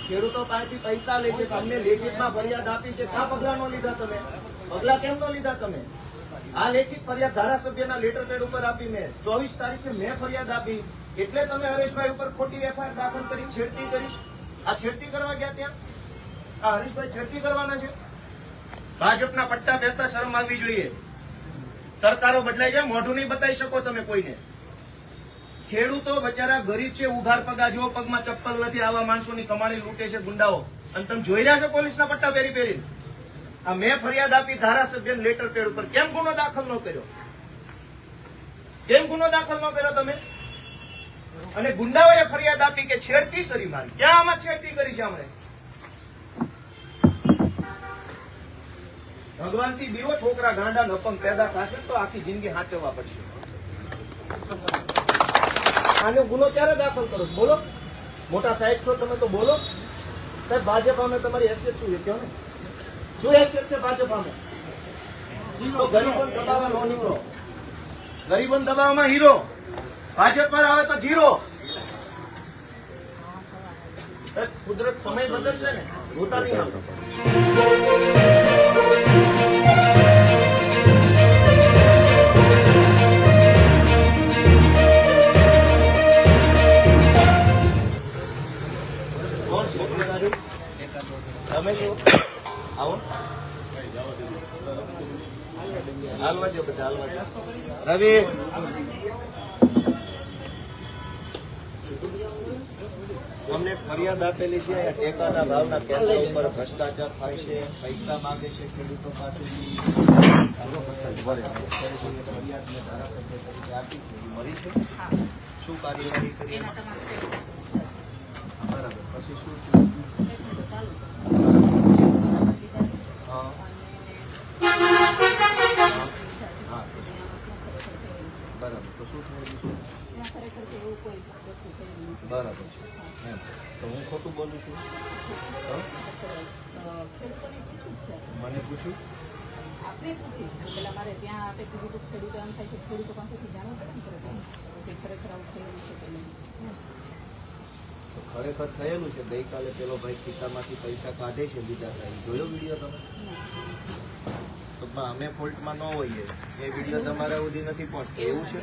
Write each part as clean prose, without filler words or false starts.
ખેડૂતો પાસેથી પૈસા લે છે, તમને લેખિતમાં ફરિયાદ આપી છે, ક્યાં પગલા નો લીધા તમે? પગલા કેમ નો લીધા તમે? આ લેખિત ફરિયાદ ધારાસભ્યના લેટર પેડ ઉપર આપી મેં 24 તારીખે મેં ફરિયાદ આપી, એટલે તમે હરેશભાઈ ઉપર ખોટી એફઆઈઆર દાખલ કરી, છેડતી કરી. આ છેડતી કરવા ગયા ત્યાં? આ હરેશભાઈ છેડતી કરવાના છે? ભાજપના પટ્ટા પહેરતા શરમ આવવી જોઈએ. સરકારો બદલાઈ જાય, મોઢું નહીં બતાવી શકો તમે કોઈને. ખેડૂતો બચારા ગરીબ છે, ઉઘાર પગા, જો પગમાં ચપ્પલ નથી, આવા માણસોની કમાણી લૂંટે છે ગુંડાઓ, અને તમે જોઈ રહ્યા છો પોલીસના પટ્ટા પહેરી પહેરીને. આ મેં ફરિયાદ આપી ધારાસભ્ય લેટર પેડ ઉપર, કેમ ગુનો દાખલ ન કર્યો? કેમ ગુનો દાખલ ન કર્યો તમે? અને ગુંડાઓએ ફરિયાદ આપી કે છેડતી કરી મારી. ક્યાં આમાં છેડતી કરી છે? આપણે ભગવાનથી બીવો, છોકરા ગાંડા નપંગ પેદા થશે તો આખી જિંદગી હાચવવા પડશે. આનો ગુનો ક્યારે દાખલ કરો? બોલો, મોટા સાહેબ છો તમે તો બોલો. સાહેબ ભાજપ અમે તમારી હેસિયત શું છે કહો ને? શું હેસિયત છે ભાજપ અમે? તો ગરીબોને દબાવવા ન નીકળો, ગરીબોને દબાવવામાં હીરો, ભાજપમાં આવે તો જીરો. કુદરત સમય બદલશે ને, રોતા નહીં આવતો. તમે શું આવો હાલવા દો, બધા હાલવા દો. રવિ અમને ફરિયાદ આપેલી છે, ટેકાના ભાવના કેન્દ્ર ઉપર ભ્રષ્ટાચાર થાય છે, પૈસા માંગે છે ખેડૂતો પાસેથી. ફરિયાદ મેં ધારાસભ્ય તરીકે આપી, મળી છે. શું કાર્યવાહી કરી? બરાબર, પછી શું થયું? બરાબર, તો શું થયું? બરાબર છે, એમ તો હું ખોટું બોલું છું? મને પૂછ્યું? ખરેખર થયેલું છે. ગઈકાલે પેલો ભાઈ ખિસ્સામાંથી પૈસા કાઢે છે બીજા સાહેબ, જોયો વિડીયો તમે? તો અમે ફોલ્ટમાં ન હોઈએ, એ વિડીયો તમારા સુધી નથી પહોંચતો એવું છે?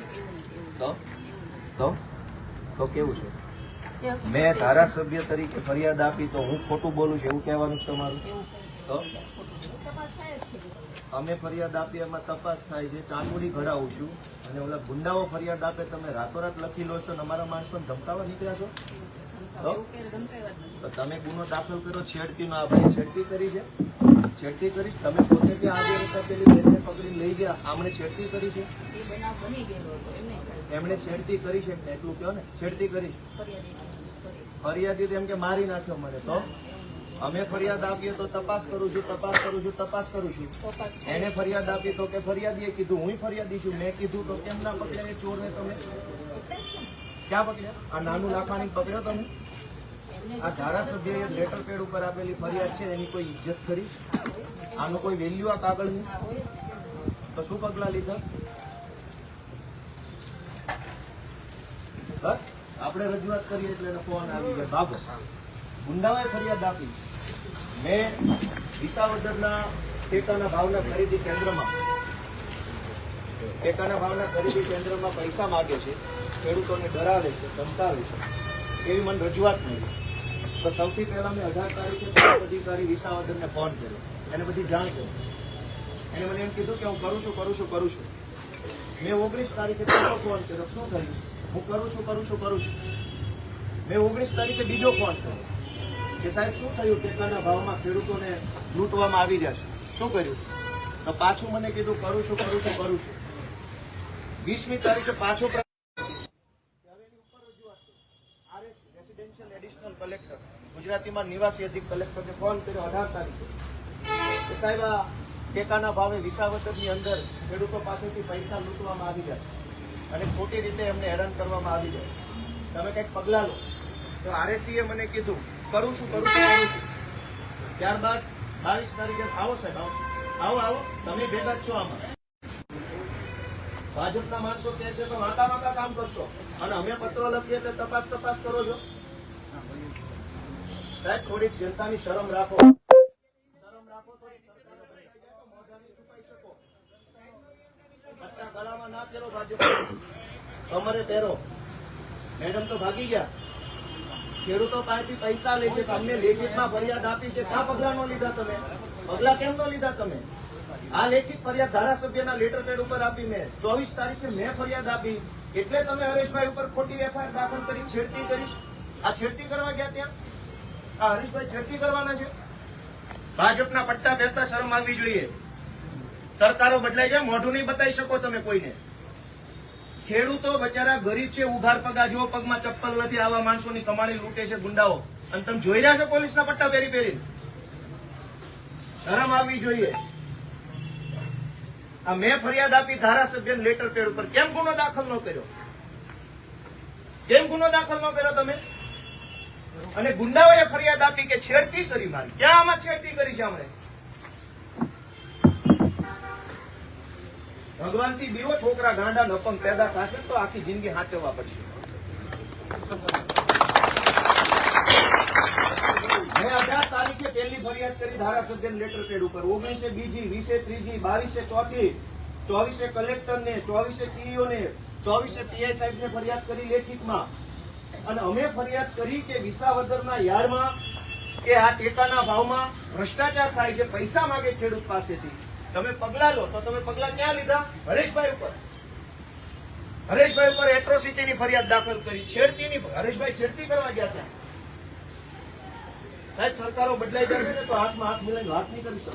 તો કેવું છે? મેં ધારાસભ્ય તરીકે ફરિયાદ આપી તો હું ખોટું બોલું છું એવું કહેવાનું છે તમારું? તો અમે ફરિયાદ આપી, એમાં તપાસ થાય છે, ચાંદુડી ઘડાવું છું, અને ઓલા ગુંડાઓ ફરિયાદ આપે, તમે રાતોરાત લખી લો છો, અમારા માણસોને ધમકાવા નીકળ્યા છો. તો તમે ગુનો દાખલ કર્યો છેડતીનો. આ ભાઈ છેડતી કરી છે, છેડતી કરી. તમે પોતે ત્યાં આજે રીતે પેલી બેનને પકડી લઈ ગયા, આમણે છેડતી કરી છે? એમણે છેડતી કરી છે, એટલું કહો ને, છેડતી કરી. ફરિયાદી એમ કે મારી નાખ્યો મને. તો અમે ફરિયાદ આપીએ તો તપાસ કરું છું, તપાસ કરું છું, તપાસ કરું છું. એને ફરિયાદ આપી તો કે ફરિયાદીએ કીધું હું ફરિયાદી છું, મેં કીધું તો કેમ ના પકડ્યા એ ચોરને? તમે ક્યાં પકડ્યા? આ નાનું લાખવાની પકડ્યો તમે? આ ધારાસભ્યએ લેટર પેડ ઉપર આપેલી ફરિયાદ છે, એની કોઈ ઇજ્જત કરી? આનું કોઈ વેલ્યુ આ કાગળની? તો શું પગલા લીધા? બસ આપણે રજૂઆત કરીએ એટલે એનો ફોન આવી જાય, ભાગો. ગુંડાઓએ ફરિયાદ આપી. મેં વિસાવદરના ટેકાના ભાવના ખરીદી કેન્દ્રમાં પૈસા માગે છે, ખેડૂતોને ડરાવે છે, ધમકાવે છે, એવી મને રજૂઆત મળી. તો સૌથી પહેલા મેં 18 તારીખે અધિકારી વિસાવદરને ફોન કર્યો, એને બધી જાણ કરી. એને મને એમ કીધું કે હું કરું છું. મેં 19 તારીખે પહેલો ફોન કર્યો, શું થયું? હું કરું છું. મેં 19 તારીખે બીજો ફોન કર્યો કે સાહેબ શું થયું? ટેકાના ભાવમાં ખેડૂતોને લૂંટવામાં આવી રહ્યા છે, શું કર્યું? તો પાછું મને કીધું કરું છું. 20મી તારીખે પાછો રેસિડેન્શિયલ એડિશનલ કલેક્ટર, ગુજરાતીમાં નિવાસી અધિક કલેક્ટરને ફોન કર્યો 18 તારીખે કે સાહેબ આ ટેકાના ભાવે વિસાવદરની અંદર ખેડૂતો પાસેથી પૈસા લૂંટવામાં આવી જાય અને ખોટી રીતે એમને હેરાન કરવામાં આવી જાય, તમે કંઈક પગલાં લો. તો આરએસીએ મને કીધું કરું છું. ત્યારબાદ 22 તારીખે આવો સાહેબ, આવો તમે ભેગા જ છો આમાં. ભાજપના માણસો કહે છે કે વાંકા કામ કરશો, અને અમે પત્રો લખીએ એટલે તપાસ કરો છો. સાહેબ થોડીક જનતાની શરમ રાખો, શરમ રાખો. થોડીક સરકારે બદલાઈ જાય તો મોઢાની છુપાઈ શકો. પટ્ટા ગળામાં ના પહેરો, ભાજપ કમરે પહેરો. મેડમ તો ભાગી ગયા. ખેડૂતો પાસેથી પૈસા લે છે, તમને લેખિતમાં ફરિયાદ આપી છે, ક્યાં પગલા નો લીધા તમે? પગલા કેમ નો લીધા તમે? આ લેખિત ફરિયાદ ધારાસભ્યના લેટર પેડ ઉપર આપી મેં 24 તારીખે મેં ફરિયાદ આપી, એટલે તમે હરેશભાઈ ઉપર ખોટી એફઆઈઆર દાખલ કરી, છેડતી કરી. આ છેડતી કરવા ગયા ત્યાં? આ હરેશભાઈ છેડતી કરવાના છે? ભાજપના પટ્ટા પહેરતા શરમ આવવી જોઈએ. સરકારો બદલાઈ જાય, મોઢું નહીં બતાવી શકો તમે કોઈને. ખેડૂતો બચારા ગરીબ છે, ઉભાર પગા જેવો, પગમાં ચપ્પલ નથી, આવા માણસોની કમાણી લૂંટે છે ગુંડાઓ, અને તમે જોઈ રહ્યા છો પોલીસના પટ્ટા પહેરી પહેરી. શરમ આવવી જોઈએ. આ મેં ફરિયાદ આપી ધારાસભ્ય લેટર પેડ ઉપર, કેમ ગુનો દાખલ ન કર્યો? કેમ ગુનો દાખલ ન કર્યો તમે? અને ગુંડાઓએ ફરિયાદ આપી કે છેડતી કરી મારી. ક્યાં આમાં છેડતી કરી છે? આપણે ભગવાનથી બીવો, છોકરા ગાંડા નપંગ પેદા થશે તો આખી જિંદગી હાચવવા પડશે. મેં 18 તારીખે પહેલી ફરિયાદ કરી ધારાસભ્ય લેટર પેડ ઉપર, 19 બીજી, 20 ત્રીજી, 22 ચોથી, 24 કલેક્ટરને, 24 સીઈઓ ને, 24 પીઆઈ સાહેબને ફરિયાદ કરી લેખિતમાં. અને અમે ફરિયાદ કરી કે વિસાવદરના યાર્ડમાં કે આ ટેકાના ભાવમાં ભ્રષ્ટાચાર થાય છે, પૈસા માંગે ખેડૂત પાસેથી, તમે પગલા લો. તો તમે પગલા ક્યાં લીધા? હરેશભાઈ ઉપર. હરેશભાઈ ઉપર એટ્રોસિટીની ફરિયાદ દાખલ કરી, છેડતીની. હરેશભાઈ છેડતી કરવા ગયા ત્યાં. સાહેબ સરકારો બદલાઈ જશે ને તો હાથમાં હાથ મિલાઈને વાત નહીં કરી શકો.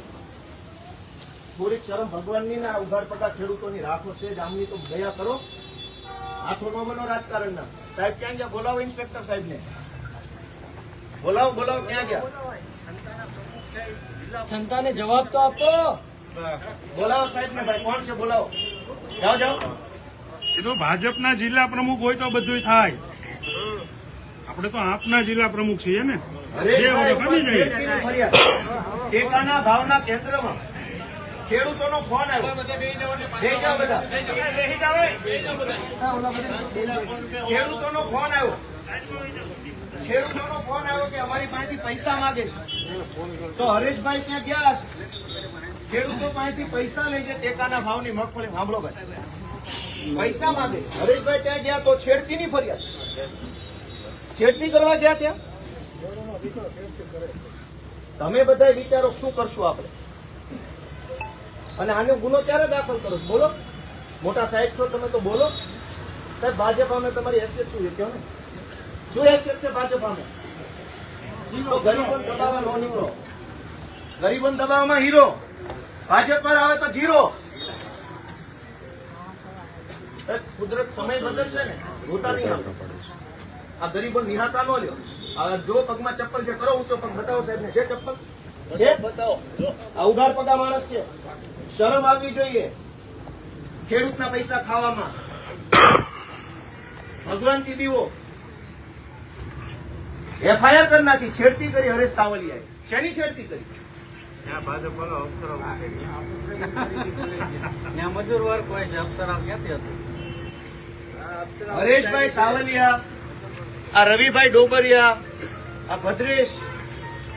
થોડીક શરમ ભગવાનની ના ઉઘાડ પટા ખેડૂતોની રાખો છે. ગામની તો દયા કરો, હાથો ન બનો રાજકારણના. સાહેબ ક્યાં ગયા? બોલાવો ઇન્સ્પેક્ટર સાહેબને, બોલાવો બોલાવો. ક્યાં ગયા? જનતાને જવાબ તો આપો. બોલાવો સાહેબને. ભાઈ કોણ છે? બોલાવો. જાઓ જાઓ. એ તો ભાજપના જિલ્લા પ્રમુખ હોય તો બધું થાય. આપણે તો આપના જિલ્લા પ્રમુખ છીએ ને. ટેકાના ભાવના કેન્દ્રમાં ખેડૂતોનો ફોન આવ્યો. ખેડૂતોનો ફોન આવ્યો. ખેડૂતોનો ફોન આવ્યો કે અમારી પાસેથી પૈસા માંગે છે. તો હરેશભાઈ ત્યાં ગયા હશે. ખેડૂતો પાસેથી પૈસા લે છે ટેકાના ભાવની મગફળી. સાંભળો ભાઈ, પૈસા માંગે. હરેશભાઈ ત્યાં ગયા તો છેડતીની ફરિયાદ. છેડતી કરવા ગયા ત્યાં. તમે બધા વિચારો શું કરશું આપણે? અને આનો ગુનો ક્યારે દાખલ કરો? બોલો. મોટા સાહેબ છો તમે તો બોલો. સાહેબ ભાજપ અમે તમારી હેસિયત શું છે? કહો ને, શું હેસિયત છે ભાજપ અમે? તો ગરીબોને દબાવવા ન નીકળો. ગરીબોને દબાવવામાં હીરો, ભાજપમાં આવે તો જીરો. કુદરત સમય બદલશે ને, રોતા નહીં આવે. આ ગરીબો નિહાકા ન લ્યો. જો પગમાં ચપ્પલ છે, કરો ઊંચો પગ. બતાવો સાહેબ ને, છે ચપ્પલ? છે? બતાવો. આ ઉઘાડ પગા માણસ છે. શરમ આવવી જોઈએ ખેડૂતના પૈસા ખાવામાં. ભગવાનથી બીવો. એફઆઈઆર કરી નાખી, છેડતી કરી હરેશ સાવલિયાએ. શેની છેડતી કરી? મજૂર વર્ગ હોય છે, અપ્સરા ક્યાંથી હતું? હરેશભાઈ સાવલિયા, આ રવિભાઈ ડોબરિયા, આ ભદ્રેશ,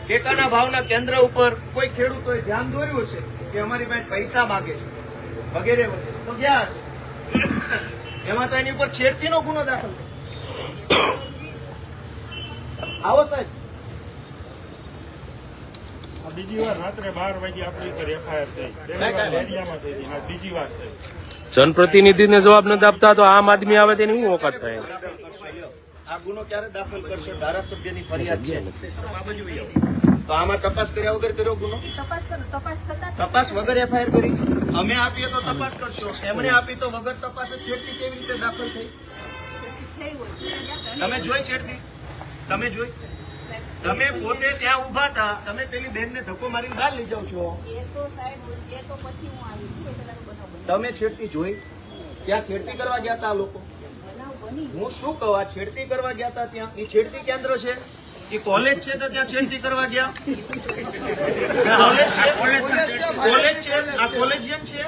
ટેકાના ભાવના કેન્દ્ર ઉપર કોઈ ખેડૂતોએ ધ્યાન દોર્યું છે કે અમારી પાસે પૈસા માંગે છે વગેરે વગેરે, તો ગયા હશે. એમાં તો એની ઉપર છેડતીનો ગુનો દાખલ થયો. આવો સાહેબ. બીજી વાર રાત્રે 12 વાગે આપણી ઉપર એફઆઈઆર થઈ, એરિયામાં થઈ હતી. બીજી વાર થઈ. જનપ્રતિનિધિને જવાબ નથી આપતા તો આમ આદમી આવે તેની શું ઓકાત થાય? આ ગુનો ક્યારે દાખલ કરશો? ધારાસભ્યની ફરિયાદ છે તો આમાં તપાસ કર્યા વગર કર્યો ગુનો? તપાસ વગર એફઆઈઆર કરી. અમે આપીએ તો તપાસ કરશો, એમણે આપી તો વગર તપાસ છેડતી કેવી રીતે દાખલ થઈ? તમે જોઈ છેડતી? તમે જોઈ? તમે પોતે ત્યાં ઉભા હતા, તમે પેલી બેનને ધક્કો મારીને બહાર લઈ જાવ છો. તમે છેડતી જોઈ? ત્યાં છેડતી કરવા ગયા હતા આ લોકો. હું શું કહું, આ છેડતી કરવા ગયા હતા ત્યાં. એ છેડતી કેન્દ્ર છે, એ કોલેજ છે તો ત્યાં છેડતી કરવા ગયા. કોલેજ છે, આ કોલેજિયન છે.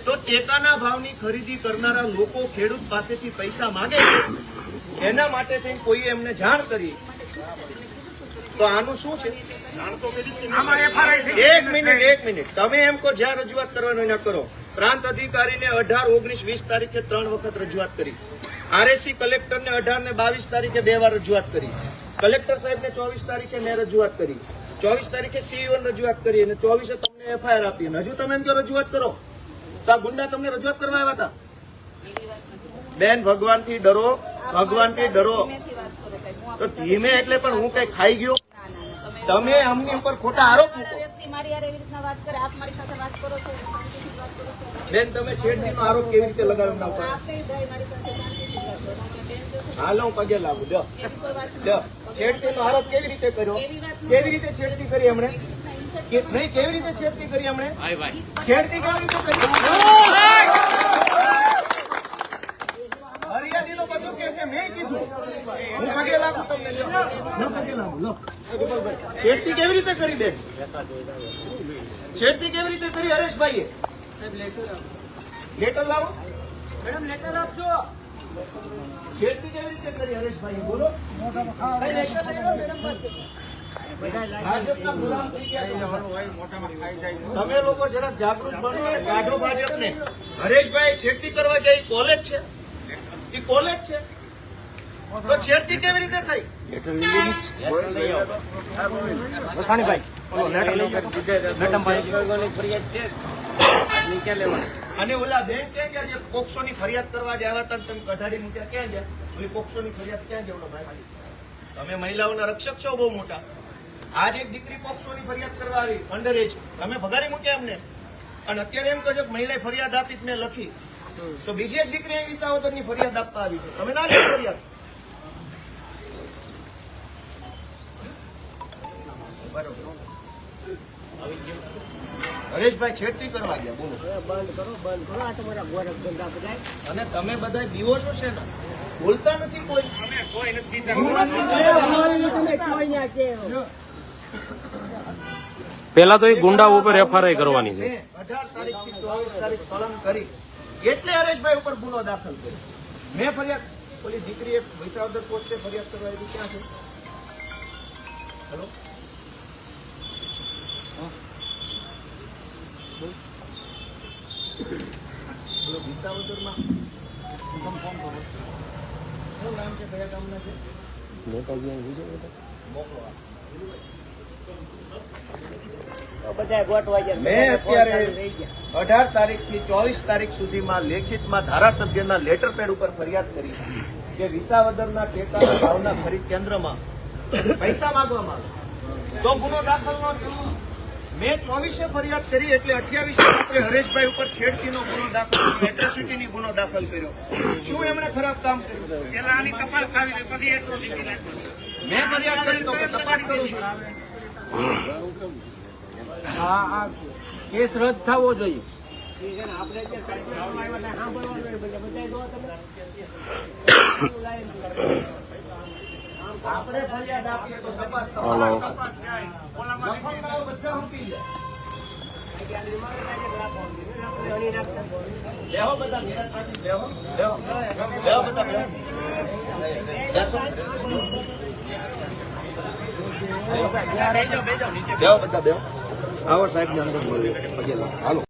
તો ટેકાના ભાવની ખરીદી કરનારા લોકો ખેડૂત પાસેથી પૈસા માંગે છે, એના માટે થઈને કોઈએ એમને જાણ કરી તો આનું શું છે? જાણ તો કરી જ નથી. એક મિનિટ તમે એમ કહો જ્યાં રજૂઆત કરવાનો ના કરો. પ્રાંત અધિકારીને 18, 19, 20 તારીખે 3 વખત રજૂઆત કરી. આરએસી કલેક્ટરને 18 ને 22 તારીખે 2 વાર રજૂઆત કરી. કલેક્ટર સાહેબને 24 તારીખે મેં રજૂઆત કરી. 24 તારીખે સીઈઓ ને રજૂઆત કરી અને 24 તમને એફઆઈઆર આપી. અને હજુ તમે એમ કહો રજૂઆત કરો તો આ ગુંડા તમને રજૂઆત કરવા આવ્યા હતા? બેન, ભગવાનથી ડરો, ભગવાનથી ડરો. તો ધીમે એટલે પણ હું કઈ ખાઈ ગયો? તમે અમની ઉપર ખોટા આરોપ મૂકો. બેન, તમે છેડતીનો આરોપ કેવી રીતે લગાવી ના પડે? હાલો, હું પગે લાગુ. લ્યો, છેડતીનો આરોપ કેવી રીતે કર્યો? કેવી રીતે છેડતી કરી એમણે? નહીં, કેવી રીતે છેડતી કરી એમણે? છેડતી કેવી રીતે કરી? હરિયાળીનો બધું કે છે, મેં કીધું. હું પગે લાગુ તમને. લ્યો, પગે લાગુ. લો, છેડતી કેવી રીતે કરી બેન? છેડતી કેવી રીતે કરી હરેશભાઈએ? લેટર લાવો. મેડમ લેટર આપજો. છેડતી કેવી રીતે કરી હરેશભાઈએ? બોલો. ભાજપના ગુલામ થઈ ગયા છો. તમે લોકો જરા જાગૃત બનો અને કાઢો ભાજપને. હરેશભાઈ છેડતી કરવા ગયા, એ કોલેજ છે? એ કોલેજ છે તો છેડતી કેવી રીતે થઈ? અને ઓલા બેન ક્યાં ગયા જે પોક્સો ની ફરિયાદ કરવા જ આવ્યા હતા? તમે કઢાડી મૂક્યા ક્યાં ગયા? ઓલી પોક્સો ની ફરિયાદ ક્યાં ગયા? ઓલો ભાઈ, તમે મહિલાઓના રક્ષક છો બહુ મોટા. આજ એક દીકરી પોક્સો ની ફરિયાદ કરવા આવી, અંડર એજ. તમે ભગાડી મૂક્યા એમને. અને અત્યારે એમ કહો છો કે મહિલાએ ફરિયાદ આપી મેં લખી. તો બીજી એક દીકરી વિસાવદર ની ફરિયાદ આપવા આવી છે. તમે ના લો ફરિયાદ. હરેશભાઈ છેડતી કરવા ગયા. બોલો. અને તમે બધા દીવો છો છે ને? બોલતા નથી કોઈ. પેલા તો એ ગુંડા ઉપર એફઆરઆઈ કરવાની છે. 18 તારીખથી 24 તારીખ સળંગ કરી એટલે હરેશભાઈ ઉપર ગુનો દાખલ કર્યો. મેં ફરિયાદ, ઓલી દીકરીએ વિસાવદર પોસ્ટે ફરિયાદ કરવા આવી. ક્યાં છે? હેલો, બોલો. વિસાવદરમાં શું નામ છે? કયા ગામના છે? મોકલો. મેં અત્યારે 18 તારીખથી 24 તારીખ સુધીમાં લેખિતમાં ધારાસભ્યના લેટર પેડ ઉપર ફરિયાદ કરી કે વિસાવદરના ટેકાના ભાવના ખરીદ કેન્દ્રમાં પૈસા માંગવામાં આવે તો ગુનો દાખલ ન થયો. મેં 24 ફરિયાદ કરી એટલે 28 હરેશભાઈ ઉપર છેડતીનો ગુનો દાખલ, એટ્રોસિટીની ગુનો દાખલ કર્યો. શું એમણે ખરાબ કામ કર્યું? મેં ફરિયાદ કરી તો તપાસ કરું છું. કેસ રદ થવો જોઈએ. આપણે ફરિયાદ આપીએ તો તપાસ હલો. લફંગાઓ બધા હંપી જાય. બેહો બધા નિરાંતથી બેહો. બેહો બધા બેહો. બેસો. બેહો બધા બેહો. આવો સાહેબ ને અંદર બોલો. પગે લાગો. હાલો.